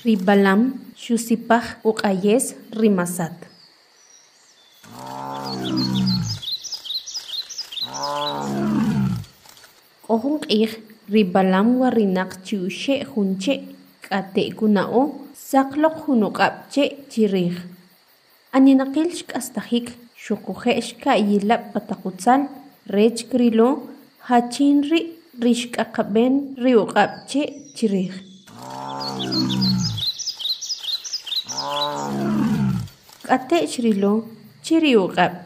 Ribalam shusipaj uqayes rimasat. Ohun q'ij ribalam warrinaq chiuxe junche k'ate kuna'o saqloq junuq'ab' chirij. Aninaqil xk'astajik xuquje' xka'yilab' pataqutzal rech krilo hachin ri rixk'aqab'en ri uq'ab' chirij. K'ate xrilo chiri uq'ab'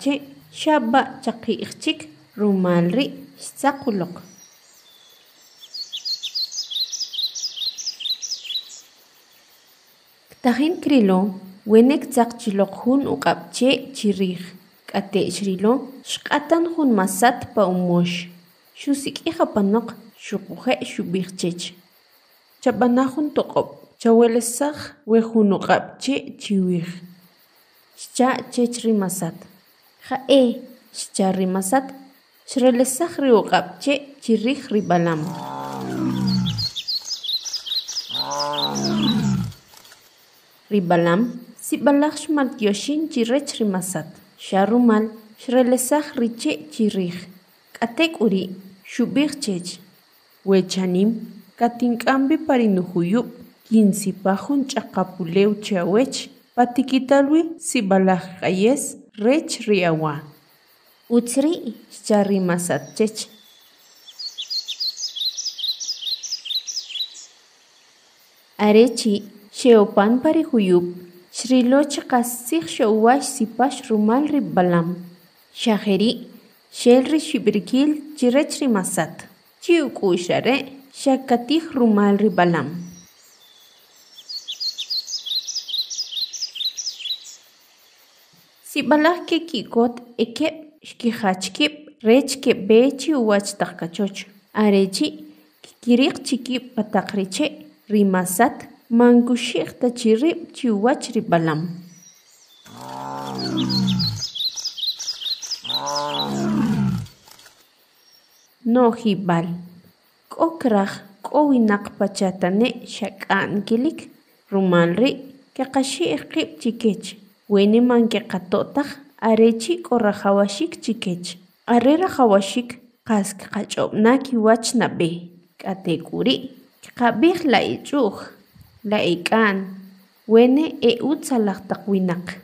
xaba' chaqi'j chik rumal ri xtzaquloq. Ktajin krilo wenek tzaqchiloq jun uq'ab' chirij. K'ate xrilo xq'atan jun masat pa umox. Xusik'ij apanoq xuquje' xub'ij chech. Chab'anaj jun toq'ob' chawelesaj we jun uq'ab' chiwij. Xcha' chech rimasat. Ja'e xcha rimasat xrelesaj ri uq'ab' chirij ribalam. Ribalam sib'alaj xmaltioxin chirech rimasat. Xa rumal xrelesaj ri chirij. K'ate k'uri' xub'ij chech. We chanim katink'ambi parinujuyub' kinsipaj jun ch'aqapulew chawech patikitalwi sib'alaj q'ayes rech ri awa'. Utz ri' xcha rimasat chech. Arechi xeopan parijuyub' xrilo qas tzij xe'uwax sipax rumal ribalam. Xajeri' xel ri xib'rikil chirech rimasat. Chi uk'u'x are' xa katij rumal ribalam. Sib'alaj keki'kot ekeb' xkijach kib' rech keb'e chi uwach taq kachoch. Arechi kikiriq chikib' pa taq riche' rimasat mankuxi'jta chi rib' chi uwach ribalam. Nojib'al k'o kiraj k'o winaq pachatane' xak'an kilik rumal ri' qeqaxi'j qib' chikech. We niman qeqato'taj arechi k'o rajawxiik chikech. Are rajawxiik qas qach'ob'na kiwach nab'ej. K'ate k'uri' qab'ij la' ich'uj, la' ik'an, wene e utz laj taq winaq.